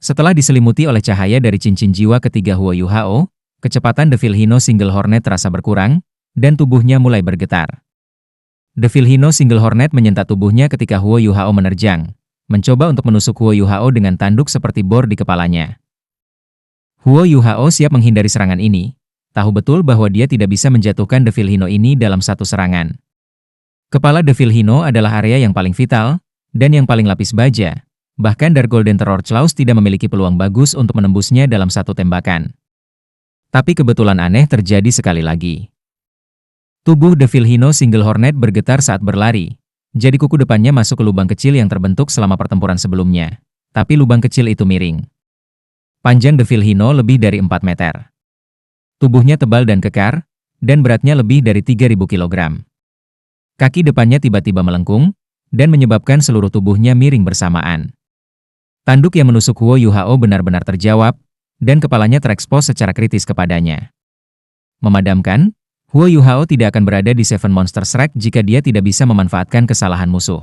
Setelah diselimuti oleh cahaya dari cincin jiwa ketiga Huo Yuhao, kecepatan Devil Hino Single Hornet terasa berkurang, dan tubuhnya mulai bergetar. Devil Hino Single Hornet menyentak tubuhnya ketika Huo Yuhao menerjang, mencoba untuk menusuk Huo Yuhao dengan tanduk seperti bor di kepalanya. Huo Yuhao siap menghindari serangan ini, tahu betul bahwa dia tidak bisa menjatuhkan Devil Hino ini dalam satu serangan. Kepala Devil Hino adalah area yang paling vital, dan yang paling lapis baja. Bahkan Dark Golden Terror Claws tidak memiliki peluang bagus untuk menembusnya dalam satu tembakan. Tapi kebetulan aneh terjadi sekali lagi. Tubuh Devil Hino Single Hornet bergetar saat berlari, jadi kuku depannya masuk ke lubang kecil yang terbentuk selama pertempuran sebelumnya. Tapi lubang kecil itu miring. Panjang Devil Hino lebih dari 4 meter. Tubuhnya tebal dan kekar, dan beratnya lebih dari 3.000 kg. Kaki depannya tiba-tiba melengkung, dan menyebabkan seluruh tubuhnya miring bersamaan. Tanduk yang menusuk Huo Yuhao benar-benar terjawab, dan kepalanya terekspos secara kritis kepadanya. Memadamkan, Huo Yuhao tidak akan berada di Seven Monsters Rack jika dia tidak bisa memanfaatkan kesalahan musuh.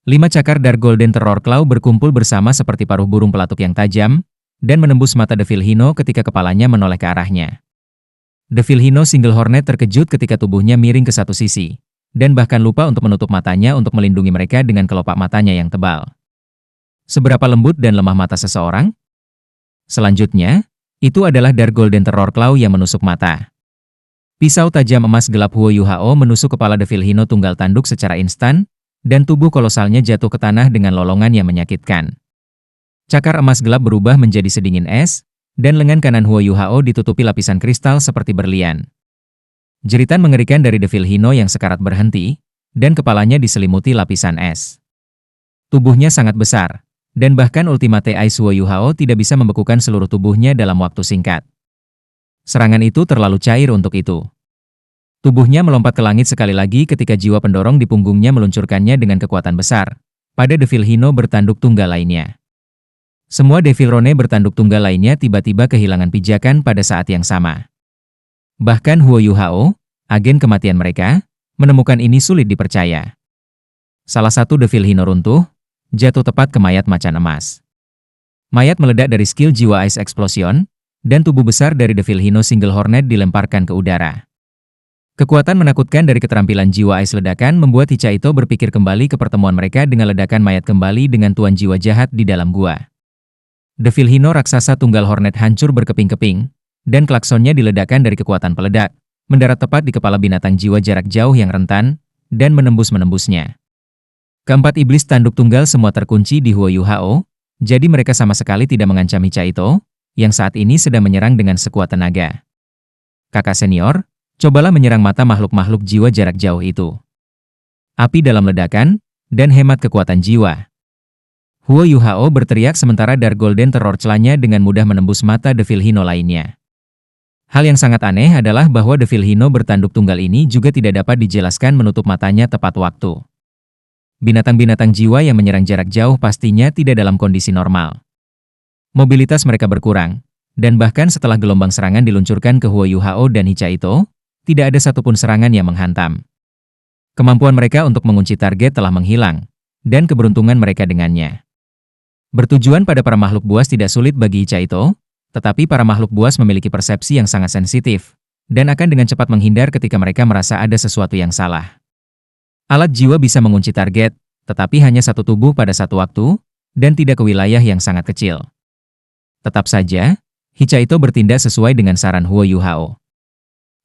5 cakar Dark Golden Terror Claw berkumpul bersama seperti paruh burung pelatuk yang tajam, dan menembus mata Devil Hino ketika kepalanya menoleh ke arahnya. Devil Hino Single Hornet terkejut ketika tubuhnya miring ke satu sisi, dan bahkan lupa untuk menutup matanya untuk melindungi mereka dengan kelopak matanya yang tebal. Seberapa lembut dan lemah mata seseorang? Selanjutnya, itu adalah Dark Golden Terror Claw yang menusuk mata. Pisau tajam emas gelap Huo Yuhao menusuk kepala Devil Hino tunggal tanduk secara instan, dan tubuh kolosalnya jatuh ke tanah dengan lolongan yang menyakitkan. Cakar emas gelap berubah menjadi sedingin es, dan lengan kanan Huo Yuhao ditutupi lapisan kristal seperti berlian. Jeritan mengerikan dari Devil Hino yang sekarat berhenti, dan kepalanya diselimuti lapisan es. Tubuhnya sangat besar, dan bahkan Ultimate Ice Huo Yuhao tidak bisa membekukan seluruh tubuhnya dalam waktu singkat. Serangan itu terlalu cair untuk itu. Tubuhnya melompat ke langit sekali lagi ketika jiwa pendorong di punggungnya meluncurkannya dengan kekuatan besar, pada Devil Hino bertanduk tunggal lainnya. Semua Devil Rone bertanduk tunggal lainnya tiba-tiba kehilangan pijakan pada saat yang sama. Bahkan Huo Yuhao, agen kematian mereka, menemukan ini sulit dipercaya. Salah satu Devil Hino runtuh, jatuh tepat ke mayat macan emas. Mayat meledak dari skill jiwa Ice Explosion, dan tubuh besar dari Devil Hino Single Hornet dilemparkan ke udara. Kekuatan menakutkan dari keterampilan jiwa Ice ledakan membuat Hichaito berpikir kembali ke pertemuan mereka dengan ledakan mayat kembali dengan tuan jiwa jahat di dalam gua. Devil Hino raksasa tunggal Hornet hancur berkeping-keping, dan klaksonnya diledakkan dari kekuatan peledak, mendarat tepat di kepala binatang jiwa jarak jauh yang rentan, dan menembus-menembusnya. Keempat iblis tanduk tunggal semua terkunci di Huo Yuhao, jadi mereka sama sekali tidak mengancam Hichaito, yang saat ini sedang menyerang dengan sekuat tenaga. Kakak senior, cobalah menyerang mata makhluk-makhluk jiwa jarak jauh itu. Api dalam ledakan, dan hemat kekuatan jiwa. Huo Yuhao berteriak sementara Dark Golden Terror celanya dengan mudah menembus mata Devil Hino lainnya. Hal yang sangat aneh adalah bahwa Devil Hino bertanduk tunggal ini juga tidak dapat dijelaskan menutup matanya tepat waktu. Binatang-binatang jiwa yang menyerang jarak jauh pastinya tidak dalam kondisi normal. Mobilitas mereka berkurang, dan bahkan setelah gelombang serangan diluncurkan ke Huo Yuhao dan Hichaito, tidak ada satupun serangan yang menghantam. Kemampuan mereka untuk mengunci target telah menghilang, dan keberuntungan mereka dengannya. Bertujuan pada para makhluk buas tidak sulit bagi Hichaito, tetapi para makhluk buas memiliki persepsi yang sangat sensitif, dan akan dengan cepat menghindar ketika mereka merasa ada sesuatu yang salah. Alat jiwa bisa mengunci target, tetapi hanya satu tubuh pada satu waktu, dan tidak ke wilayah yang sangat kecil. Tetap saja, Hichaito bertindak sesuai dengan saran Huo Yuhao.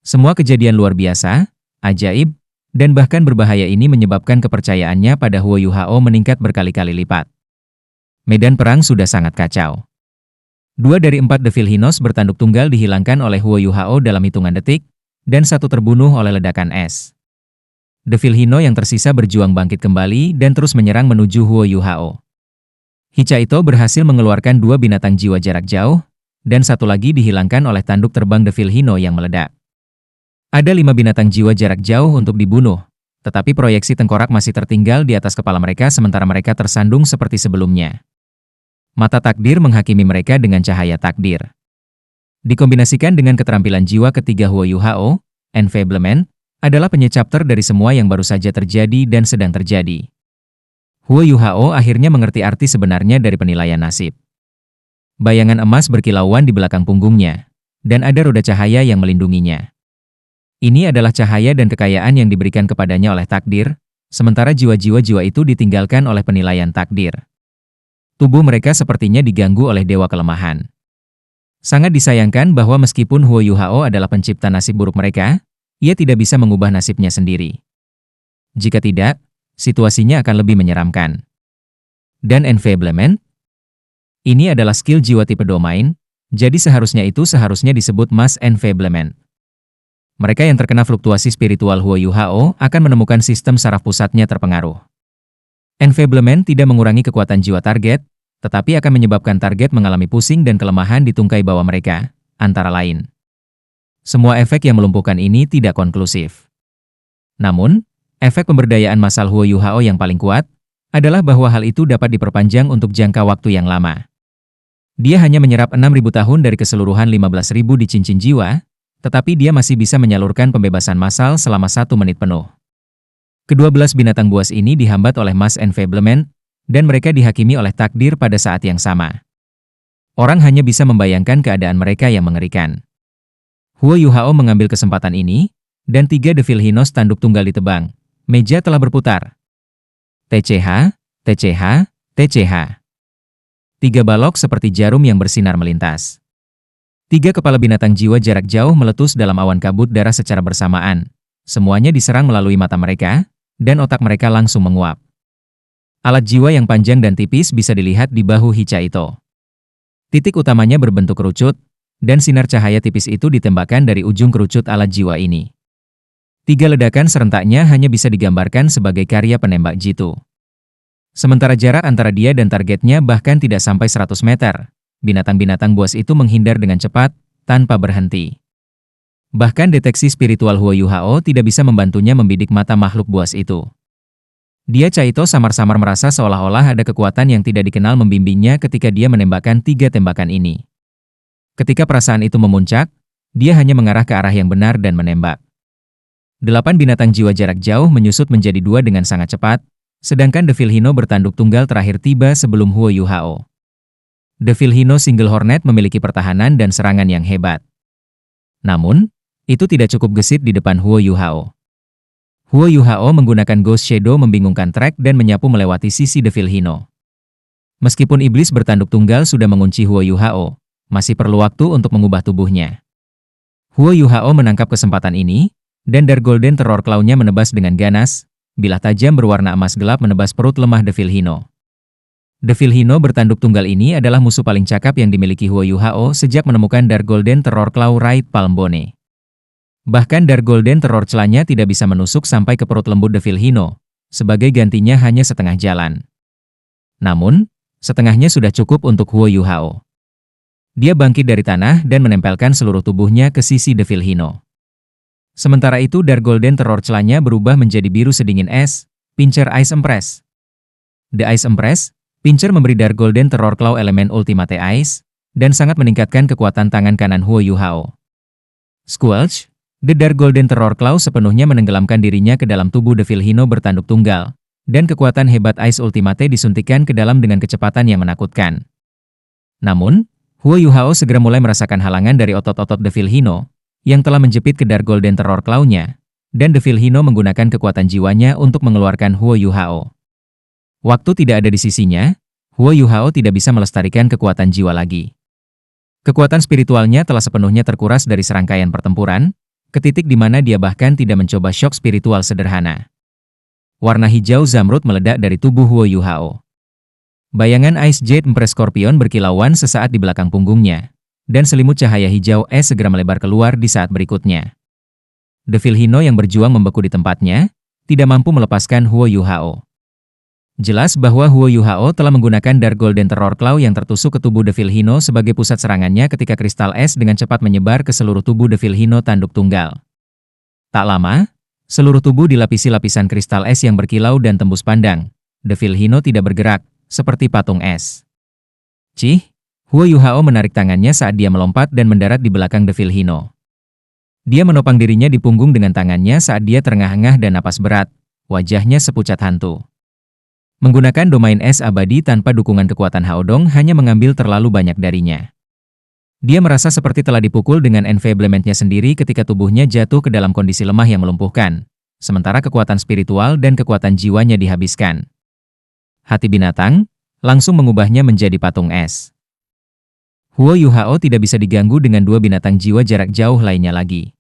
Semua kejadian luar biasa, ajaib, dan bahkan berbahaya ini menyebabkan kepercayaannya pada Huo Yuhao meningkat berkali-kali lipat. Medan perang sudah sangat kacau. 2 dari 4 Devil Hinos bertanduk tunggal dihilangkan oleh Huo Yuhao dalam hitungan detik, dan 1 terbunuh oleh ledakan es. Devil Hino yang tersisa berjuang bangkit kembali dan terus menyerang menuju Huo Yuhao. Hichaito berhasil mengeluarkan 2 binatang jiwa jarak jauh, dan 1 lagi dihilangkan oleh tanduk terbang Devil Hino yang meledak. Ada 5 binatang jiwa jarak jauh untuk dibunuh, tetapi proyeksi tengkorak masih tertinggal di atas kepala mereka sementara mereka tersandung seperti sebelumnya. Mata takdir menghakimi mereka dengan cahaya takdir. Dikombinasikan dengan keterampilan jiwa ketiga Huo Yuhao, Enfablement, adalah penyecapter dari semua yang baru saja terjadi dan sedang terjadi. Huo Yuhao akhirnya mengerti arti sebenarnya dari penilaian nasib. Bayangan emas berkilauan di belakang punggungnya, dan ada roda cahaya yang melindunginya. Ini adalah cahaya dan kekayaan yang diberikan kepadanya oleh takdir, sementara jiwa-jiwa itu ditinggalkan oleh penilaian takdir. Tubuh mereka sepertinya diganggu oleh dewa kelemahan. Sangat disayangkan bahwa meskipun Huo Yuhao adalah pencipta nasib buruk mereka, ia tidak bisa mengubah nasibnya sendiri. Jika tidak, situasinya akan lebih menyeramkan. Dan enfablement? Ini adalah skill jiwa tipe domain, jadi seharusnya disebut mass enfablement. Mereka yang terkena fluktuasi spiritual Huo Yuhao akan menemukan sistem saraf pusatnya terpengaruh. Enfablement tidak mengurangi kekuatan jiwa target, tetapi akan menyebabkan target mengalami pusing dan kelemahan di tungkai bawah mereka, antara lain. Semua efek yang melumpuhkan ini tidak konklusif. Namun, efek pemberdayaan massal Huo Yuhao yang paling kuat adalah bahwa hal itu dapat diperpanjang untuk jangka waktu yang lama. Dia hanya menyerap 6.000 tahun dari keseluruhan 15.000 di cincin jiwa, tetapi dia masih bisa menyalurkan pembebasan massal selama 1 menit penuh. Kedua-belas binatang buas ini dihambat oleh mass enfablement, dan mereka dihakimi oleh takdir pada saat yang sama. Orang hanya bisa membayangkan keadaan mereka yang mengerikan. Huo Yuhao mengambil kesempatan ini, dan 3 Devil Hinos tanduk tunggal ditebang. Meja telah berputar. TCH, TCH, TCH. 3 balok seperti jarum yang bersinar melintas. 3 kepala binatang jiwa jarak jauh meletus dalam awan kabut darah secara bersamaan. Semuanya diserang melalui mata mereka, dan otak mereka langsung menguap. Alat jiwa yang panjang dan tipis bisa dilihat di bahu Hicha Ito. Titik utamanya berbentuk kerucut, dan sinar cahaya tipis itu ditembakkan dari ujung kerucut alat jiwa ini. 3 ledakan serentaknya hanya bisa digambarkan sebagai karya penembak jitu. Sementara jarak antara dia dan targetnya bahkan tidak sampai 100 meter. Binatang-binatang buas itu menghindar dengan cepat, tanpa berhenti. Bahkan deteksi spiritual Huo Yuhao tidak bisa membantunya membidik mata makhluk buas itu. Dia Caito samar-samar merasa seolah-olah ada kekuatan yang tidak dikenal membimbingnya ketika dia menembakkan 3 tembakan ini. Ketika perasaan itu memuncak, dia hanya mengarah ke arah yang benar dan menembak. 8 binatang jiwa jarak jauh menyusut menjadi 2 dengan sangat cepat, sedangkan Devil Hino bertanduk tunggal terakhir tiba sebelum Huo Yuhao. Devil Hino Single Hornet memiliki pertahanan dan serangan yang hebat. Namun, itu tidak cukup gesit di depan Huo Yuhao. Huo Yuhao menggunakan Ghost Shadow membingungkan trek dan menyapu melewati sisi Devil Hino. Meskipun iblis bertanduk tunggal sudah mengunci Huo Yuhao, masih perlu waktu untuk mengubah tubuhnya. Huo Yuhao menangkap kesempatan ini, dan Dark Golden Terror Claw-nya menebas dengan ganas, bilah tajam berwarna emas gelap menebas perut lemah Devil Hino. Devil Hino bertanduk tunggal ini adalah musuh paling cakap yang dimiliki Huo Yuhao sejak menemukan Dark Golden Terror Claw Right Palm Bone. Bahkan Dark Golden Terror celanya tidak bisa menusuk sampai ke perut lembut Devil Hino, sebagai gantinya hanya setengah jalan. Namun, setengahnya sudah cukup untuk Huo Yuhao. Dia bangkit dari tanah dan menempelkan seluruh tubuhnya ke sisi Devil Hino. Sementara itu Dark Golden Terror celanya berubah menjadi biru sedingin es, Pincer Ice Empress. The Ice Empress, Pincer memberi Dark Golden Terror Claw elemen Ultimate Ice, dan sangat meningkatkan kekuatan tangan kanan Huo Yuhao. Squelch, The Dark Golden Terror Claw sepenuhnya menenggelamkan dirinya ke dalam tubuh Devil Hino bertanduk tunggal, dan kekuatan hebat Ice Ultimate disuntikkan ke dalam dengan kecepatan yang menakutkan. Namun, Huo Yuhao segera mulai merasakan halangan dari otot-otot Devil Hino, yang telah menjepit ke Dark Golden Terror Claw-nya, dan Devil Hino menggunakan kekuatan jiwanya untuk mengeluarkan Huo Yuhao. Waktu tidak ada di sisinya, Huo Yuhao tidak bisa melestarikan kekuatan jiwa lagi. Kekuatan spiritualnya telah sepenuhnya terkuras dari serangkaian pertempuran, ke titik di mana dia bahkan tidak mencoba shock spiritual sederhana. Warna hijau zamrud meledak dari tubuh Huo Yuhao. Bayangan Ice Jade Empress Scorpion berkilauan sesaat di belakang punggungnya, dan selimut cahaya hijau es segera melebar keluar di saat berikutnya. Devil Hino yang berjuang membeku di tempatnya, tidak mampu melepaskan Huo Yuhao. Jelas bahwa Huo Yuhao telah menggunakan Dark Golden Terror Claw yang tertusuk ke tubuh Devil Hino sebagai pusat serangannya ketika kristal es dengan cepat menyebar ke seluruh tubuh Devil Hino tanduk tunggal. Tak lama, seluruh tubuh dilapisi lapisan kristal es yang berkilau dan tembus pandang. Devil Hino tidak bergerak, seperti patung es. Cih, Huo Yuhao menarik tangannya saat dia melompat dan mendarat di belakang Devil Hino. Dia menopang dirinya di punggung dengan tangannya saat dia terengah-engah dan napas berat, wajahnya sepucat hantu. Menggunakan domain es abadi tanpa dukungan kekuatan Haodong hanya mengambil terlalu banyak darinya. Dia merasa seperti telah dipukul dengan enfablementnya sendiri ketika tubuhnya jatuh ke dalam kondisi lemah yang melumpuhkan, sementara kekuatan spiritual dan kekuatan jiwanya dihabiskan. Hati binatang langsung mengubahnya menjadi patung es. Huo Yuhao tidak bisa diganggu dengan dua binatang jiwa jarak jauh lainnya lagi.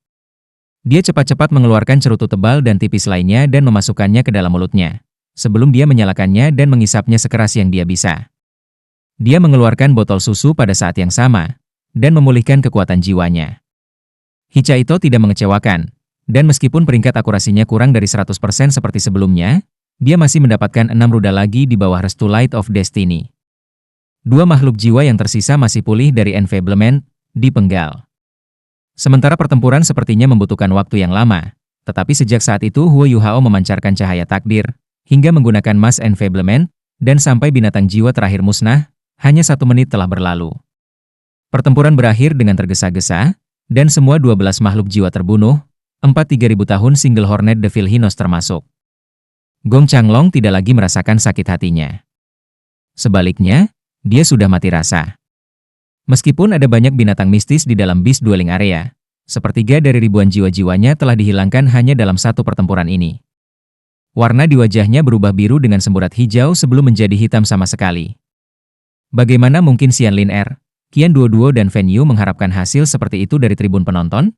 Dia cepat-cepat mengeluarkan cerutu tebal dan tipis lainnya dan memasukkannya ke dalam mulutnya, sebelum dia menyalakannya dan mengisapnya sekeras yang dia bisa. Dia mengeluarkan botol susu pada saat yang sama, dan memulihkan kekuatan jiwanya. Hicha Ito tidak mengecewakan, dan meskipun peringkat akurasinya kurang dari 100% seperti sebelumnya, dia masih mendapatkan 6 rudal lagi di bawah restu Light of Destiny. Dua makhluk jiwa yang tersisa masih pulih dari enfablement, dipenggal. Sementara pertempuran sepertinya membutuhkan waktu yang lama, tetapi sejak saat itu Huo Yuhao memancarkan cahaya takdir, hingga menggunakan mass enfablement, dan sampai binatang jiwa terakhir musnah, hanya 1 menit telah berlalu. Pertempuran berakhir dengan tergesa-gesa, dan semua 12 makhluk jiwa terbunuh, 3.000 tahun Single Hornet Devil Hinos termasuk. Gong Changlong tidak lagi merasakan sakit hatinya. Sebaliknya, dia sudah mati rasa. Meskipun ada banyak binatang mistis di dalam Beast Dwelling Area, sepertiga dari ribuan jiwa-jiwanya telah dihilangkan hanya dalam satu pertempuran ini. Warna di wajahnya berubah biru dengan semburat hijau sebelum menjadi hitam sama sekali. Bagaimana mungkin Xian Lin Er, Qian Duoduo dan Fen Yu mengharapkan hasil seperti itu dari tribun penonton?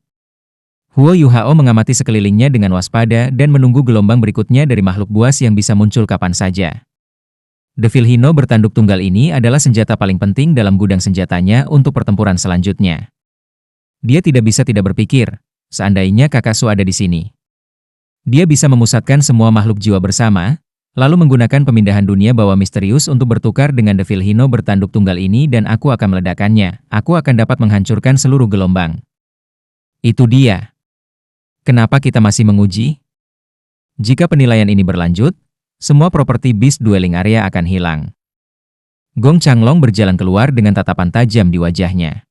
Huo Yuhao mengamati sekelilingnya dengan waspada dan menunggu gelombang berikutnya dari makhluk buas yang bisa muncul kapan saja. Devil Hino bertanduk tunggal ini adalah senjata paling penting dalam gudang senjatanya untuk pertempuran selanjutnya. Dia tidak bisa tidak berpikir, seandainya Kakasu ada di sini. Dia bisa memusatkan semua makhluk jiwa bersama, lalu menggunakan pemindahan dunia bawah misterius untuk bertukar dengan Devil Hino bertanduk tunggal ini dan aku akan meledakannya. Aku akan dapat menghancurkan seluruh gelombang. Itu dia. Kenapa kita masih menguji? Jika penilaian ini berlanjut, semua properti Beast Dwelling Area akan hilang. Gong Changlong berjalan keluar dengan tatapan tajam di wajahnya.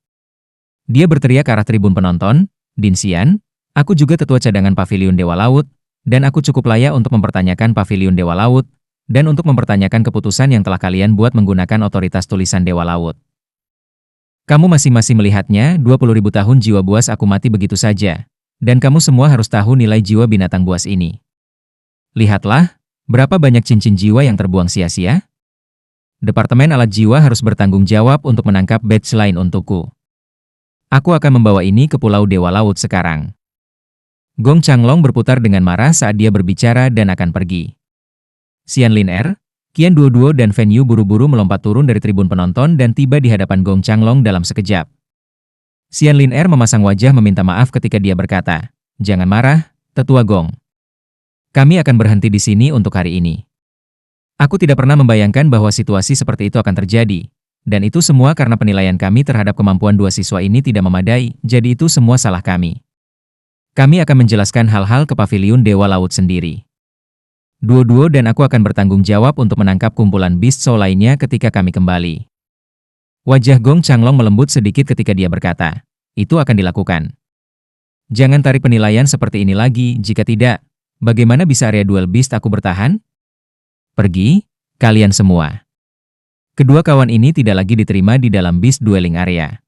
Dia berteriak ke arah tribun penonton, Din Xian, aku juga tetua cadangan Paviliun Dewa Laut, dan aku cukup layak untuk mempertanyakan Paviliun Dewa Laut, dan untuk mempertanyakan keputusan yang telah kalian buat menggunakan otoritas tulisan Dewa Laut. Kamu masing-masing melihatnya, 20.000 tahun jiwa buas aku mati begitu saja, dan kamu semua harus tahu nilai jiwa binatang buas ini. Lihatlah, berapa banyak cincin jiwa yang terbuang sia-sia? Departemen Alat Jiwa harus bertanggung jawab untuk menangkap badge lain untukku. Aku akan membawa ini ke Pulau Dewa Laut sekarang. Gong Changlong berputar dengan marah saat dia berbicara dan akan pergi. Xian Lin Er, Qian Duoduo dan Fen Yu buru-buru melompat turun dari tribun penonton dan tiba di hadapan Gong Changlong dalam sekejap. Xian Lin Er memasang wajah meminta maaf ketika dia berkata, "Jangan marah, Tetua Gong. Kami akan berhenti di sini untuk hari ini. Aku tidak pernah membayangkan bahwa situasi seperti itu akan terjadi, dan itu semua karena penilaian kami terhadap kemampuan dua siswa ini tidak memadai, jadi itu semua salah kami. Kami akan menjelaskan hal-hal ke Paviliun Dewa Laut sendiri. Duo-duo dan aku akan bertanggung jawab untuk menangkap kumpulan Beast Soul lainnya ketika kami kembali." Wajah Gong Changlong melembut sedikit ketika dia berkata, "Itu akan dilakukan. Jangan tarik penilaian seperti ini lagi, jika tidak, bagaimana bisa area duel Beast aku bertahan? Pergi, kalian semua." Kedua kawan ini tidak lagi diterima di dalam Beast Dwelling Area.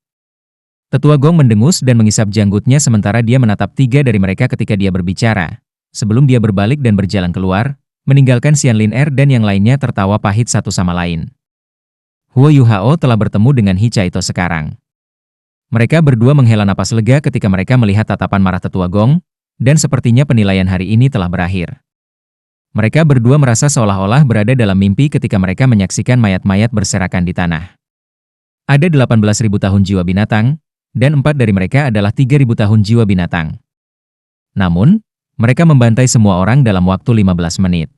Tetua Gong mendengus dan mengisap janggutnya sementara dia menatap 3 dari mereka ketika dia berbicara, sebelum dia berbalik dan berjalan keluar, meninggalkan Xian Lin Er dan yang lainnya tertawa pahit satu sama lain. Huo Yuhao telah bertemu dengan Hicha Ito sekarang. Mereka berdua menghela napas lega ketika mereka melihat tatapan marah Tetua Gong, dan sepertinya penilaian hari ini telah berakhir. Mereka berdua merasa seolah-olah berada dalam mimpi ketika mereka menyaksikan mayat-mayat berserakan di tanah. Ada 18.000 tahun jiwa binatang, dan 4 dari mereka adalah 3.000 tahun jiwa binatang. Namun, mereka membantai semua orang dalam waktu 15 menit.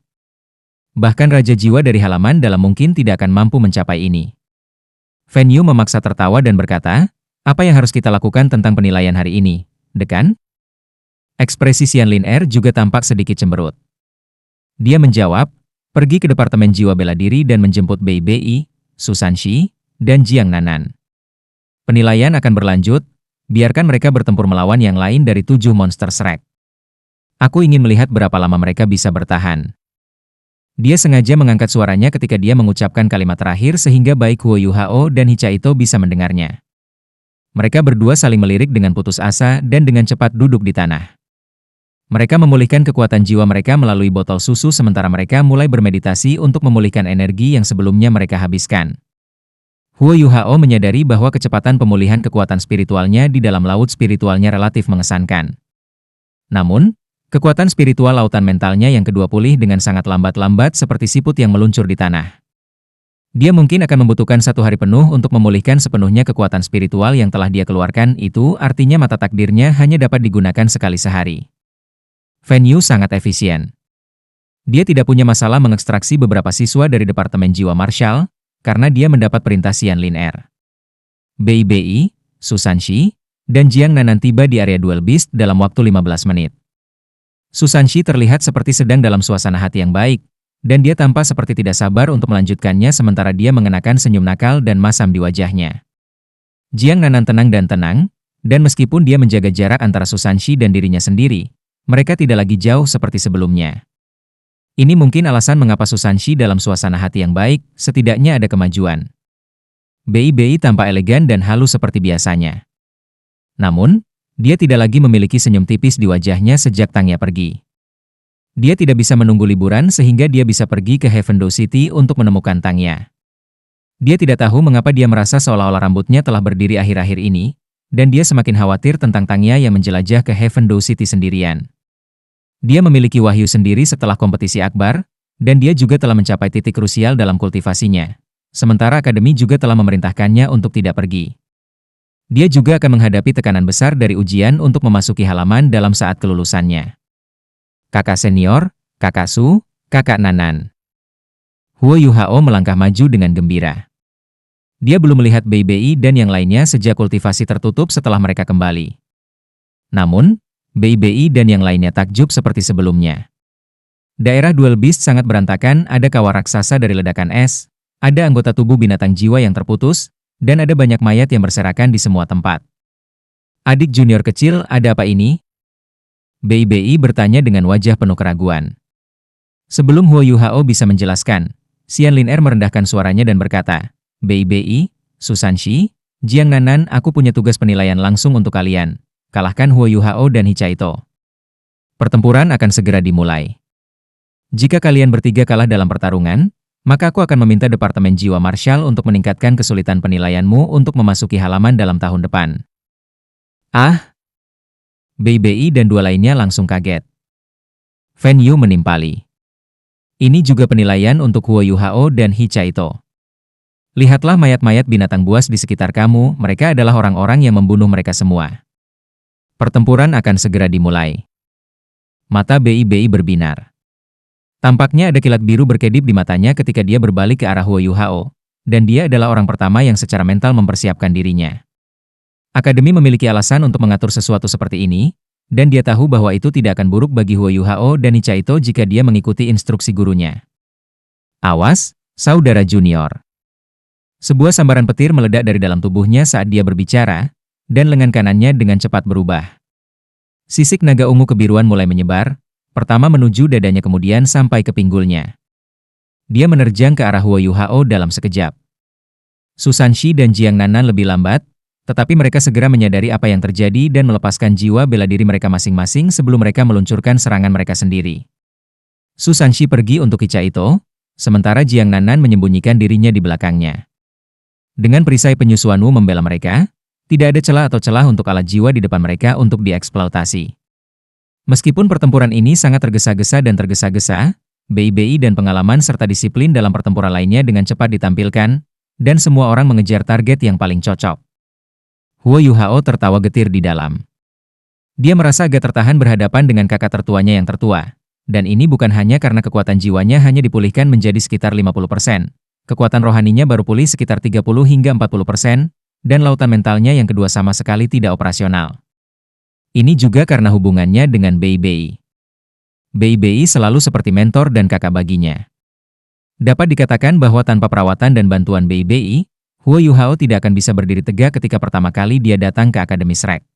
Bahkan Raja Jiwa dari halaman dalam mungkin tidak akan mampu mencapai ini. Fen Yu memaksa tertawa dan berkata, "Apa yang harus kita lakukan tentang penilaian hari ini, Dekan?" Ekspresi Xian Lin Er juga tampak sedikit cemberut. Dia menjawab, "Pergi ke Departemen Jiwa Bela Diri dan menjemput Bei Bei, Susan Shi, dan Jiang Nanan. Penilaian akan berlanjut, biarkan mereka bertempur melawan yang lain dari 7 monster Shrek. Aku ingin melihat berapa lama mereka bisa bertahan." Dia sengaja mengangkat suaranya ketika dia mengucapkan kalimat terakhir sehingga baik Huo Yuhao dan Hichaito bisa mendengarnya. Mereka berdua saling melirik dengan putus asa dan dengan cepat duduk di tanah. Mereka memulihkan kekuatan jiwa mereka melalui botol susu sementara mereka mulai bermeditasi untuk memulihkan energi yang sebelumnya mereka habiskan. Huo Yuhao menyadari bahwa kecepatan pemulihan kekuatan spiritualnya di dalam laut spiritualnya relatif mengesankan. Namun, kekuatan spiritual lautan mentalnya yang kedua pulih dengan sangat lambat-lambat seperti siput yang meluncur di tanah. Dia mungkin akan membutuhkan 1 hari penuh untuk memulihkan sepenuhnya kekuatan spiritual yang telah dia keluarkan, itu artinya mata takdirnya hanya dapat digunakan sekali sehari. Fan Yu sangat efisien. Dia tidak punya masalah mengekstraksi beberapa siswa dari Departemen Jiwa Marshall, karena dia mendapat perintah Xian Lin Er. Bei, Su Sanxi, dan Jiang Nanan tiba di area Duel Beast dalam waktu 15 menit. Su Sanxi terlihat seperti sedang dalam suasana hati yang baik, dan dia tampak seperti tidak sabar untuk melanjutkannya sementara dia mengenakan senyum nakal dan masam di wajahnya. Jiang Nanan tenang, dan meskipun dia menjaga jarak antara Su Sanxi dan dirinya sendiri, mereka tidak lagi jauh seperti sebelumnya. Ini mungkin alasan mengapa Su Sanxi dalam suasana hati yang baik, setidaknya ada kemajuan. Bei tampak elegan dan halus seperti biasanya. Namun, dia tidak lagi memiliki senyum tipis di wajahnya sejak Tangya pergi. Dia tidak bisa menunggu liburan sehingga dia bisa pergi ke Heavendoe City untuk menemukan Tangya. Dia tidak tahu mengapa dia merasa seolah-olah rambutnya telah berdiri akhir-akhir ini, dan dia semakin khawatir tentang Tangya yang menjelajah ke Heavendoe City sendirian. Dia memiliki wahyu sendiri setelah kompetisi akbar, dan dia juga telah mencapai titik krusial dalam kultivasinya. Sementara akademi juga telah memerintahkannya untuk tidak pergi. Dia juga akan menghadapi tekanan besar dari ujian untuk memasuki halaman dalam saat kelulusannya. Kakak senior, kakak Su, kakak Nanan. Huo Yuhao melangkah maju dengan gembira. Dia belum melihat Bei dan yang lainnya sejak kultivasi tertutup setelah mereka kembali. Namun, Bei dan yang lainnya takjub seperti sebelumnya. Daerah Duel Beast sangat berantakan, ada kawah raksasa dari ledakan es, ada anggota tubuh binatang jiwa yang terputus, dan ada banyak mayat yang berserakan di semua tempat. Adik junior kecil, ada apa ini? Bei bertanya dengan wajah penuh keraguan. Sebelum Huo Yuhao bisa menjelaskan, Xian Lin Er merendahkan suaranya dan berkata, Bei, Su Sanxi, Jiang Nanan, aku punya tugas penilaian langsung untuk kalian. Kalahkan Huo Yuhao dan Hichaito. Pertempuran akan segera dimulai. Jika kalian bertiga kalah dalam pertarungan, maka aku akan meminta Departemen Jiwa Marshall untuk meningkatkan kesulitan penilaianmu untuk memasuki halaman dalam tahun depan. Ah! Bei dan dua lainnya langsung kaget. Fan Yu menimpali. Ini juga penilaian untuk Huo Yuhao dan Hichaito. Lihatlah mayat-mayat binatang buas di sekitar kamu, mereka adalah orang-orang yang membunuh mereka semua. Pertempuran akan segera dimulai. Mata Bei berbinar. Tampaknya ada kilat biru berkedip di matanya ketika dia berbalik ke arah Huo Yuhao, dan dia adalah orang pertama yang secara mental mempersiapkan dirinya. Akademi memiliki alasan untuk mengatur sesuatu seperti ini, dan dia tahu bahwa itu tidak akan buruk bagi Huo Yuhao dan Hichaito jika dia mengikuti instruksi gurunya. Awas, saudara junior. Sebuah sambaran petir meledak dari dalam tubuhnya saat dia berbicara, dan lengan kanannya dengan cepat berubah. Sisik naga ungu kebiruan mulai menyebar, pertama menuju dadanya kemudian sampai ke pinggulnya. Dia menerjang ke arah Huo Yuhao dalam sekejap. Su Sanxi dan Jiang Nanan lebih lambat, tetapi mereka segera menyadari apa yang terjadi dan melepaskan jiwa bela diri mereka masing-masing sebelum mereka meluncurkan serangan mereka sendiri. Su Sanxi pergi untuk Hichaito, sementara Jiang Nanan menyembunyikan dirinya di belakangnya. Dengan perisai penyusuanmu membela mereka, tidak ada celah atau celah untuk alat jiwa di depan mereka untuk dieksploitasi. Meskipun pertempuran ini sangat tergesa-gesa dan tergesa-gesa, Bei dan pengalaman serta disiplin dalam pertempuran lainnya dengan cepat ditampilkan, dan semua orang mengejar target yang paling cocok. Huo Yuhao tertawa getir di dalam. Dia merasa agak tertahan berhadapan dengan kakak tertuanya yang tertua. Dan ini bukan hanya karena kekuatan jiwanya hanya dipulihkan menjadi sekitar 50%. Kekuatan rohaninya baru pulih sekitar 30 hingga 40%, dan lautan mentalnya yang kedua sama sekali tidak operasional. Ini juga karena hubungannya dengan Bei. Bei selalu seperti mentor dan kakak baginya. Dapat dikatakan bahwa tanpa perawatan dan bantuan Bei, Huo Yuhao tidak akan bisa berdiri tegak ketika pertama kali dia datang ke Akademi Shrek.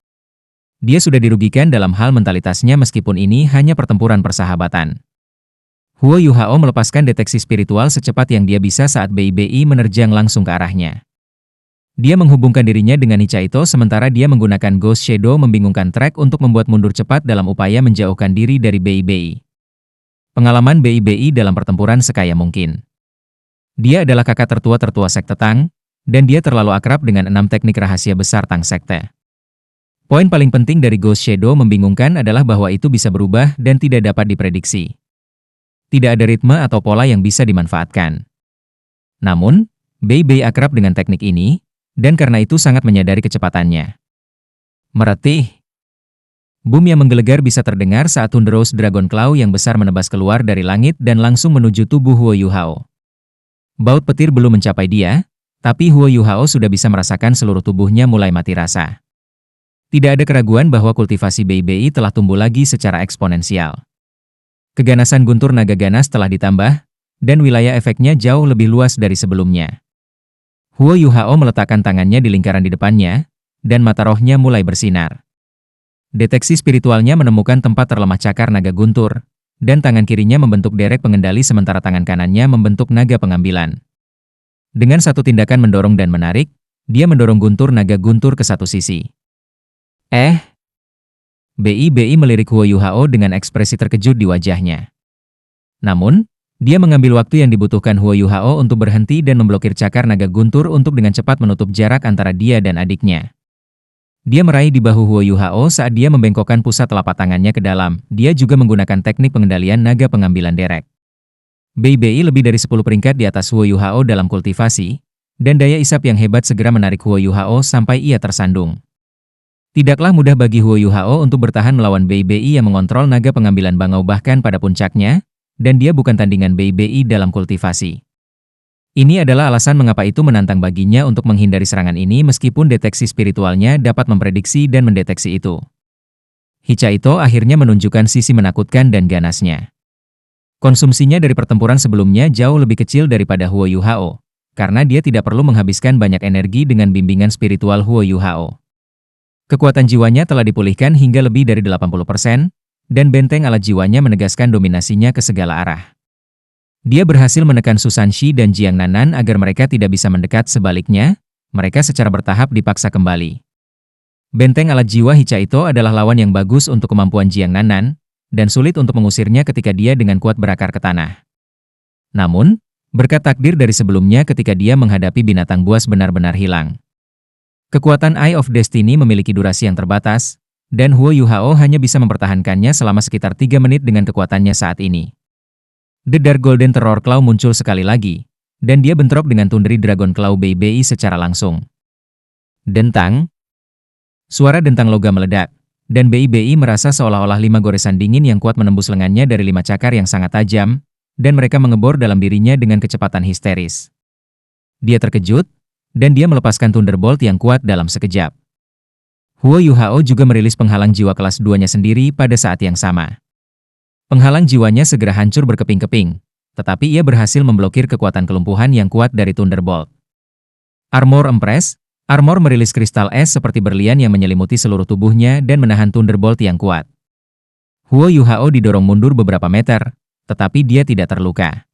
Dia sudah dirugikan dalam hal mentalitasnya meskipun ini hanya pertempuran persahabatan. Huo Yuhao melepaskan deteksi spiritual secepat yang dia bisa saat Bei menerjang langsung ke arahnya. Dia menghubungkan dirinya dengan Hichaito sementara dia menggunakan Ghost Shadow membingungkan Track untuk membuat mundur cepat dalam upaya menjauhkan diri dari Bei. Pengalaman Bei dalam pertempuran sekaya mungkin. Dia adalah kakak tertua sekte Tang, dan dia terlalu akrab dengan 6 teknik rahasia besar Tang sekte. Poin paling penting dari Ghost Shadow membingungkan adalah bahwa itu bisa berubah dan tidak dapat diprediksi. Tidak ada ritme atau pola yang bisa dimanfaatkan. Namun, Bei akrab dengan teknik ini, dan karena itu sangat menyadari kecepatannya. Meretih. Boom yang menggelegar bisa terdengar saat Thunderous Dragon Claw yang besar menebas keluar dari langit dan langsung menuju tubuh Huo Yuhao. Baut petir belum mencapai dia, tapi Huo Yuhao sudah bisa merasakan seluruh tubuhnya mulai mati rasa. Tidak ada keraguan bahwa kultivasi Bei telah tumbuh lagi secara eksponensial. Keganasan guntur naga ganas telah ditambah, dan wilayah efeknya jauh lebih luas dari sebelumnya. Huo Yuhao meletakkan tangannya di lingkaran di depannya, dan mata rohnya mulai bersinar. Deteksi spiritualnya menemukan tempat terlemah cakar naga guntur, dan tangan kirinya membentuk derek pengendali sementara tangan kanannya membentuk naga pengambilan. Dengan satu tindakan mendorong dan menarik, dia mendorong guntur naga guntur ke satu sisi. Bei melirik Huo Yuhao dengan ekspresi terkejut di wajahnya. Namun, dia mengambil waktu yang dibutuhkan Huo Yuhao untuk berhenti dan memblokir cakar naga guntur untuk dengan cepat menutup jarak antara dia dan adiknya. Dia meraih di bahu Huo Yuhao saat dia membengkokkan pusat telapak tangannya ke dalam. Dia juga menggunakan teknik pengendalian naga pengambilan derek. Bei lebih dari 10 peringkat di atas Huo Yuhao dalam kultivasi, dan daya isap yang hebat segera menarik Huo Yuhao sampai ia tersandung. Tidaklah mudah bagi Huo Yuhao untuk bertahan melawan Bei yang mengontrol naga pengambilan bangau bahkan pada puncaknya, dan dia bukan tandingan Bei dalam kultivasi. Ini adalah alasan mengapa itu menantang baginya untuk menghindari serangan ini meskipun deteksi spiritualnya dapat memprediksi dan mendeteksi itu. Hichaito akhirnya menunjukkan sisi menakutkan dan ganasnya. Konsumsinya dari pertempuran sebelumnya jauh lebih kecil daripada Huo Yuhao, karena dia tidak perlu menghabiskan banyak energi dengan bimbingan spiritual Huo Yuhao. Kekuatan jiwanya telah dipulihkan hingga lebih dari 80%, dan benteng alat jiwanya menegaskan dominasinya ke segala arah. Dia berhasil menekan Susanshi dan Jiang Nanan agar mereka tidak bisa mendekat, sebaliknya, mereka secara bertahap dipaksa kembali. Benteng alat jiwa Hichaito adalah lawan yang bagus untuk kemampuan Jiang Nanan, dan sulit untuk mengusirnya ketika dia dengan kuat berakar ke tanah. Namun, berkat takdir dari sebelumnya ketika dia menghadapi binatang buas benar-benar hilang. Kekuatan Eye of Destiny memiliki durasi yang terbatas, dan Huo Yuhao hanya bisa mempertahankannya selama sekitar 3 menit dengan kekuatannya saat ini. The Dark Golden Terror Claw muncul sekali lagi, dan dia bentrok dengan Thundery Dragon Claw Bei secara langsung. Dentang. Suara dentang logam meledak, dan Bei merasa seolah-olah 5 goresan dingin yang kuat menembus lengannya dari 5 cakar yang sangat tajam, dan mereka mengebor dalam dirinya dengan kecepatan histeris. Dia terkejut, dan dia melepaskan Thunderbolt yang kuat dalam sekejap. Huo Yuhao juga merilis penghalang jiwa kelas 2-nya sendiri pada saat yang sama. Penghalang jiwanya segera hancur berkeping-keping, tetapi ia berhasil memblokir kekuatan kelumpuhan yang kuat dari Thunderbolt. Armor Empress, Armor merilis kristal es seperti berlian yang menyelimuti seluruh tubuhnya dan menahan Thunderbolt yang kuat. Huo Yuhao didorong mundur beberapa meter, tetapi dia tidak terluka.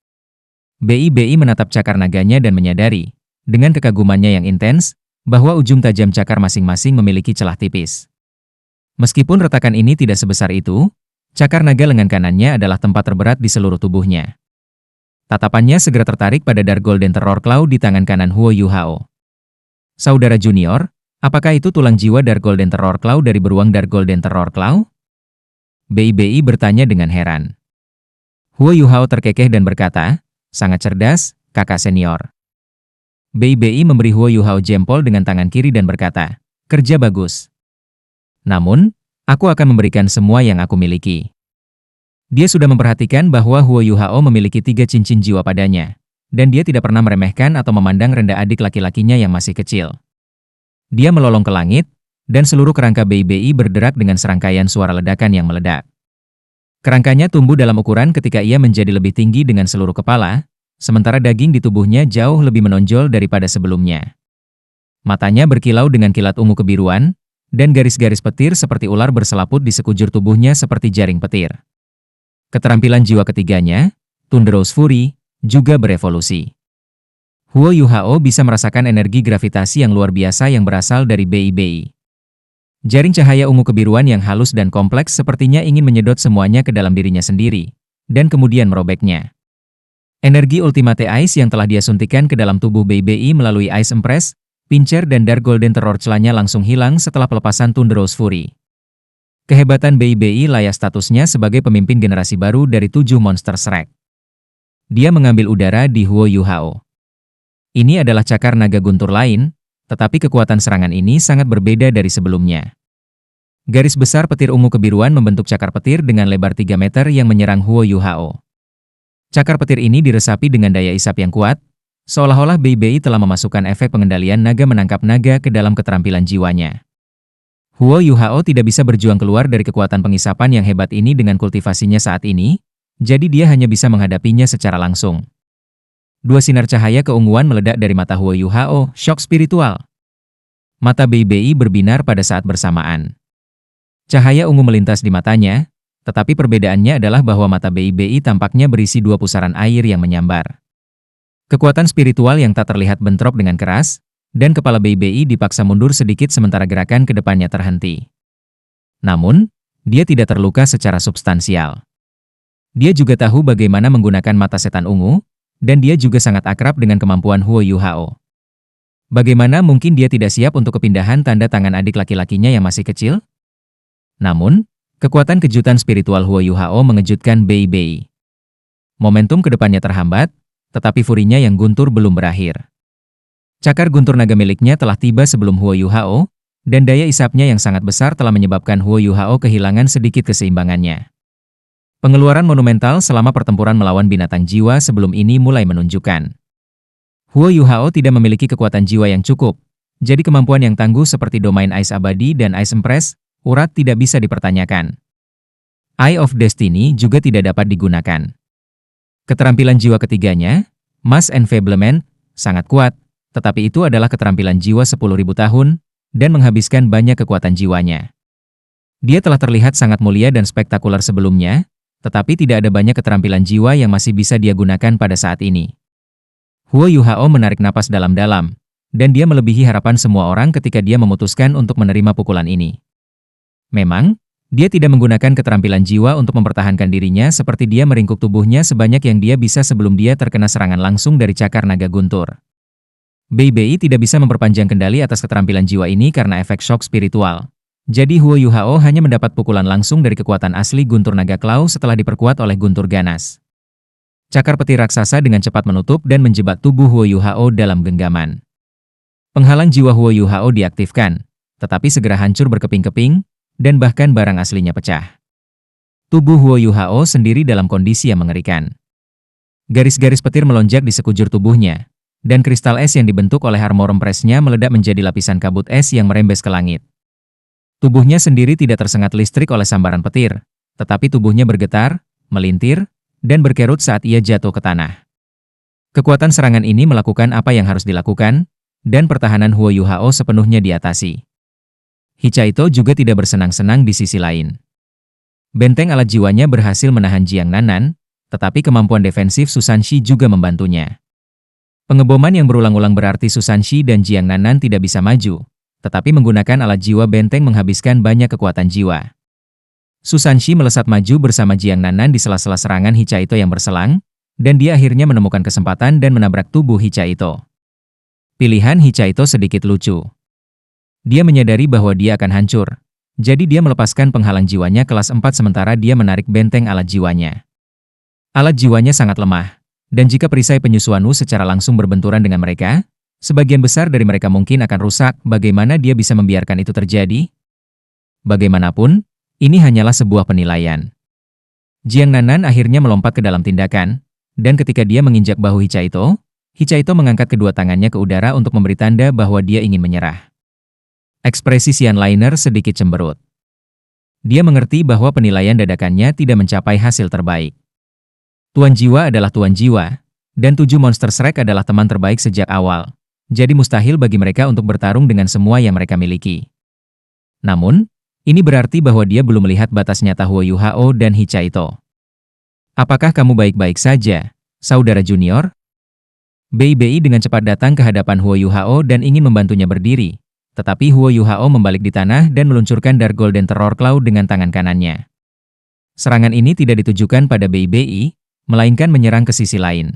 Bei menatap cakar naganya dan menyadari, dengan kekagumannya yang intens, bahwa ujung tajam cakar masing-masing memiliki celah tipis. Meskipun retakan ini tidak sebesar itu, cakar naga lengan kanannya adalah tempat terberat di seluruh tubuhnya. Tatapannya segera tertarik pada Dark Golden Terror Claw di tangan kanan Huo Yuhao. Saudara junior, apakah itu tulang jiwa Dark Golden Terror Claw dari beruang Dark Golden Terror Claw? Bei bertanya dengan heran. Huo Yuhao terkekeh dan berkata, sangat cerdas, kakak senior. Bei memberi Huo Yuhao jempol dengan tangan kiri dan berkata, kerja bagus. Namun, aku akan memberikan semua yang aku miliki. Dia sudah memperhatikan bahwa Huo Yuhao memiliki 3 cincin jiwa padanya, dan dia tidak pernah meremehkan atau memandang rendah adik laki-lakinya yang masih kecil. Dia melolong ke langit, dan seluruh kerangka Bei berderak dengan serangkaian suara ledakan yang meledak. Kerangkanya tumbuh dalam ukuran ketika ia menjadi lebih tinggi dengan seluruh kepala, sementara daging di tubuhnya jauh lebih menonjol daripada sebelumnya. Matanya berkilau dengan kilat ungu kebiruan, dan garis-garis petir seperti ular berselaput di sekujur tubuhnya seperti jaring petir. Keterampilan jiwa ketiganya, Thunderous Fury, juga berevolusi. Huo Yuhao bisa merasakan energi gravitasi yang luar biasa yang berasal dari BI-BI. Jaring cahaya ungu kebiruan yang halus dan kompleks sepertinya ingin menyedot semuanya ke dalam dirinya sendiri, dan kemudian merobeknya. Energi Ultimate Ice yang telah dia suntikan ke dalam tubuh BI-BI melalui Ice Empress, Pincer dan Dark Golden Terror celanya langsung hilang setelah pelepasan Thunderous Fury. Kehebatan BI-BI layak statusnya sebagai pemimpin generasi baru dari 7 monster Shrek. Dia mengambil udara di Huo Yuhao. Ini adalah cakar naga guntur lain, tetapi kekuatan serangan ini sangat berbeda dari sebelumnya. Garis besar petir ungu kebiruan membentuk cakar petir dengan lebar 3 meter yang menyerang Huo Yuhao. Cakar petir ini diresapi dengan daya isap yang kuat, seolah-olah BI-BI telah memasukkan efek pengendalian naga menangkap naga ke dalam keterampilan jiwanya. Huo Yuhao tidak bisa berjuang keluar dari kekuatan pengisapan yang hebat ini dengan kultivasinya saat ini, jadi dia hanya bisa menghadapinya secara langsung. Dua sinar cahaya keunguan meledak dari mata Huo Yuhao, shock spiritual. Mata BI-BI berbinar pada saat bersamaan. Cahaya ungu melintas di matanya, tetapi perbedaannya adalah bahwa mata BI-BI tampaknya berisi 2 pusaran air yang menyambar. Kekuatan spiritual yang tak terlihat bentrok dengan keras, dan kepala BI-BI dipaksa mundur sedikit sementara gerakan ke depannya terhenti. Namun, dia tidak terluka secara substansial. Dia juga tahu bagaimana menggunakan mata setan ungu, dan dia juga sangat akrab dengan kemampuan Huo Yuhao. Bagaimana mungkin dia tidak siap untuk kepindahan tanda tangan adik laki-lakinya yang masih kecil? Namun, kekuatan kejutan spiritual Huo Yuhao mengejutkan BI-BI. Momentum ke depannya terhambat, tetapi furinya yang guntur belum berakhir. Cakar guntur naga miliknya telah tiba sebelum Huo Yuhao, dan daya isapnya yang sangat besar telah menyebabkan Huo Yuhao kehilangan sedikit keseimbangannya. Pengeluaran monumental selama pertempuran melawan binatang jiwa sebelum ini mulai menunjukkan. Huo Yuhao tidak memiliki kekuatan jiwa yang cukup, jadi kemampuan yang tangguh seperti domain Ice Abadi dan Ice Empress, urat tidak bisa dipertanyakan. Eye of Destiny juga tidak dapat digunakan. Keterampilan jiwa ketiganya, Mass Enfablement, sangat kuat, tetapi itu adalah keterampilan jiwa 10.000 tahun, dan menghabiskan banyak kekuatan jiwanya. Dia telah terlihat sangat mulia dan spektakuler sebelumnya, tetapi tidak ada banyak keterampilan jiwa yang masih bisa dia gunakan pada saat ini. Huo Yuhao menarik napas dalam-dalam, dan dia melebihi harapan semua orang ketika dia memutuskan untuk menerima pukulan ini. Memang, dia tidak menggunakan keterampilan jiwa untuk mempertahankan dirinya seperti dia meringkuk tubuhnya sebanyak yang dia bisa sebelum dia terkena serangan langsung dari cakar naga guntur. BI-BI tidak bisa memperpanjang kendali atas keterampilan jiwa ini karena efek shock spiritual. Jadi Huo Yuhao hanya mendapat pukulan langsung dari kekuatan asli guntur naga Claw setelah diperkuat oleh guntur ganas. Cakar petir raksasa dengan cepat menutup dan menjebak tubuh Huo Yuhao dalam genggaman. Penghalang jiwa Huo Yuhao diaktifkan, tetapi segera hancur berkeping-keping, dan bahkan barang aslinya pecah. Tubuh Huo Yuhao sendiri dalam kondisi yang mengerikan. Garis-garis petir melonjak di sekujur tubuhnya, dan kristal es yang dibentuk oleh armor empress-nya meledak menjadi lapisan kabut es yang merembes ke langit. Tubuhnya sendiri tidak tersengat listrik oleh sambaran petir, tetapi tubuhnya bergetar, melintir, dan berkerut saat ia jatuh ke tanah. Kekuatan serangan ini melakukan apa yang harus dilakukan, dan pertahanan Huo Yuhao sepenuhnya diatasi. Hichaito juga tidak bersenang-senang di sisi lain. Benteng alat jiwanya berhasil menahan Jiang Nanan, tetapi kemampuan defensif Susanshi juga membantunya. Pengeboman yang berulang-ulang berarti Susanshi dan Jiang Nanan tidak bisa maju, tetapi menggunakan alat jiwa benteng menghabiskan banyak kekuatan jiwa. Susanshi melesat maju bersama Jiang Nanan di sela-sela serangan Hichaito yang berselang, dan dia akhirnya menemukan kesempatan dan menabrak tubuh Hichaito. Pilihan Hichaito sedikit lucu. Dia menyadari bahwa dia akan hancur, jadi dia melepaskan penghalang jiwanya kelas 4 sementara dia menarik benteng alat jiwanya. Alat jiwanya sangat lemah, dan jika perisai penyusuan Wu secara langsung berbenturan dengan mereka, sebagian besar dari mereka mungkin akan rusak. Bagaimana dia bisa membiarkan itu terjadi? Bagaimanapun, ini hanyalah sebuah penilaian. Jiang Nanan akhirnya melompat ke dalam tindakan, dan ketika dia menginjak bahu Hichaito, Hichaito mengangkat kedua tangannya ke udara untuk memberi tanda bahwa dia ingin menyerah. Ekspresi Xian Liner sedikit cemberut. Dia mengerti bahwa penilaian dadakannya tidak mencapai hasil terbaik. Tuan Jiwa adalah Tuan Jiwa, dan 7 monster Shrek adalah teman terbaik sejak awal, jadi mustahil bagi mereka untuk bertarung dengan semua yang mereka miliki. Namun, ini berarti bahwa dia belum melihat batas nyata Huo Yuhao dan Hichaito. Apakah kamu baik-baik saja, saudara junior? Bei Bei dengan cepat datang ke hadapan Huo Yuhao dan ingin membantunya berdiri. Tetapi Huo Yuhao membalik di tanah dan meluncurkan Dark Golden Terror Claw dengan tangan kanannya. Serangan ini tidak ditujukan pada Bei Bei, melainkan menyerang ke sisi lain.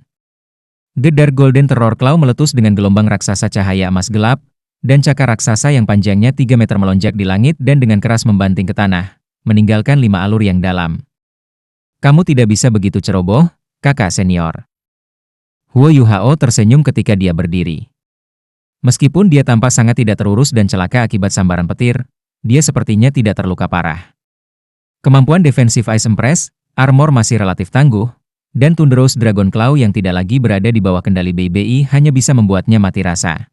The Dark Golden Terror Claw meletus dengan gelombang raksasa cahaya emas gelap, dan cakar raksasa yang panjangnya 3 meter melonjak di langit dan dengan keras membanting ke tanah, meninggalkan 5 alur yang dalam. Kamu tidak bisa begitu ceroboh, kakak senior. Huo Yuhao tersenyum ketika dia berdiri. Meskipun dia tampak sangat tidak terurus dan celaka akibat sambaran petir, dia sepertinya tidak terluka parah. Kemampuan defensif Ice Empress, armor masih relatif tangguh, dan Thunderous Dragon Claw yang tidak lagi berada di bawah kendali Bei Bei hanya bisa membuatnya mati rasa.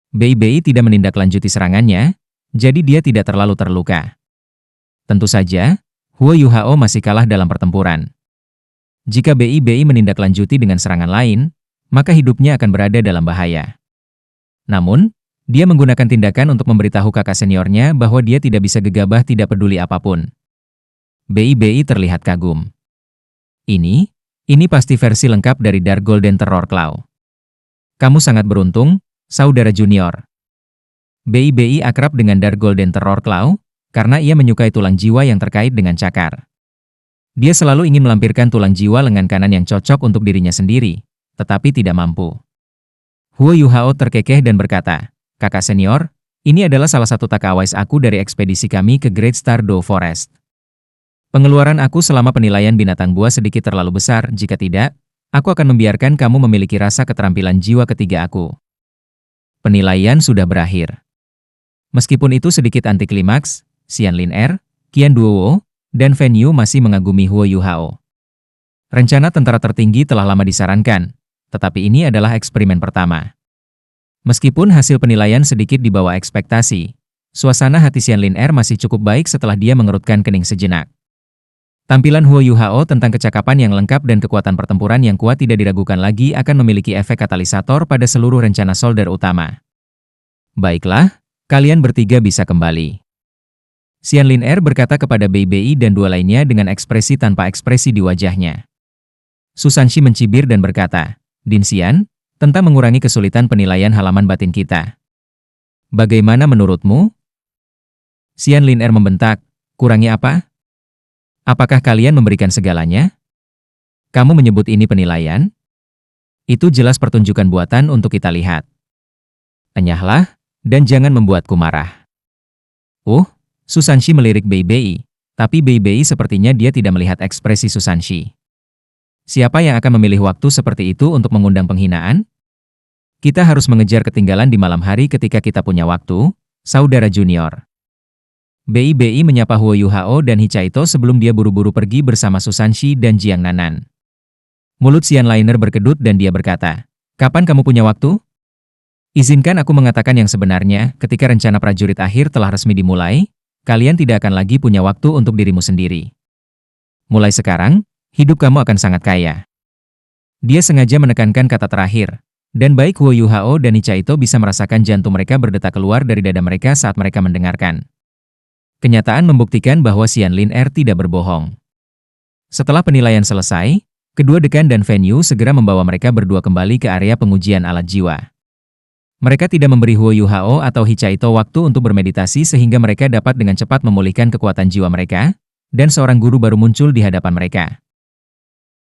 Bei Bei tidak menindaklanjuti serangannya, jadi dia tidak terlalu terluka. Tentu saja, Huo Yuhao masih kalah dalam pertempuran. Jika Bei Bei menindaklanjuti dengan serangan lain, maka hidupnya akan berada dalam bahaya. Namun, dia menggunakan tindakan untuk memberitahu kakak seniornya bahwa dia tidak bisa gegabah tidak peduli apapun. Bei Bei terlihat kagum. Ini pasti versi lengkap dari Dark Golden Terror Claw. Kamu sangat beruntung, saudara junior. Bei Bei akrab dengan Dark Golden Terror Claw, karena ia menyukai tulang jiwa yang terkait dengan cakar. Dia selalu ingin melampirkan tulang jiwa lengan kanan yang cocok untuk dirinya sendiri, tetapi tidak mampu. Huo Yuhao terkekeh dan berkata, kakak senior, ini adalah salah satu takawais aku dari ekspedisi kami ke Great Stardew Forest. Pengeluaran aku selama penilaian binatang buas sedikit terlalu besar, jika tidak, aku akan membiarkan kamu memiliki rasa keterampilan jiwa ketiga aku. Penilaian sudah berakhir. Meskipun itu sedikit anti klimaks, Xianlin Er, Qian Duowo, dan Fen Yu masih mengagumi Huo Yuhao. Rencana tentara tertinggi telah lama disarankan, tetapi ini adalah eksperimen pertama. Meskipun hasil penilaian sedikit di bawah ekspektasi, suasana hati Xianlin Er masih cukup baik setelah dia mengerutkan kening sejenak. Tampilan Huo Yuhao tentang kecakapan yang lengkap dan kekuatan pertempuran yang kuat tidak diragukan lagi akan memiliki efek katalisator pada seluruh rencana solder utama. Baiklah, kalian bertiga bisa kembali. Xianlin Er berkata kepada Bei Bei dan dua lainnya dengan ekspresi tanpa ekspresi di wajahnya. Susanshi mencibir dan berkata, Din Xian, tentang mengurangi kesulitan penilaian halaman batin kita. Bagaimana menurutmu? Xianlin Er membentak, kurangi apa? Apakah kalian memberikan segalanya? Kamu menyebut ini penilaian? Itu jelas pertunjukan buatan untuk kita lihat. Enyahlah, dan jangan membuatku marah. Susanshi melirik Bei Bei, tapi Bei Bei sepertinya dia tidak melihat ekspresi Susanshi. Siapa yang akan memilih waktu seperti itu untuk mengundang penghinaan? Kita harus mengejar ketinggalan di malam hari ketika kita punya waktu, saudara junior. Bei Bei menyapa Huo Yuhao dan Hichaito sebelum dia buru-buru pergi bersama Susanshi dan Jiang Nanan. Mulut Xianliner berkedut dan dia berkata, kapan kamu punya waktu? Izinkan aku mengatakan yang sebenarnya, ketika rencana prajurit akhir telah resmi dimulai, kalian tidak akan lagi punya waktu untuk dirimu sendiri. Mulai sekarang, hidup kamu akan sangat kaya. Dia sengaja menekankan kata terakhir, dan baik Huo Yuhao dan Hichaito bisa merasakan jantung mereka berdetak keluar dari dada mereka saat mereka mendengarkan. Kenyataan membuktikan bahwa Xianlin Er tidak berbohong. Setelah penilaian selesai, kedua dekan dan Fen Yu segera membawa mereka berdua kembali ke area pengujian alat jiwa. Mereka tidak memberi Huo Yuhao atau Hichaito waktu untuk bermeditasi sehingga mereka dapat dengan cepat memulihkan kekuatan jiwa mereka, dan seorang guru baru muncul di hadapan mereka.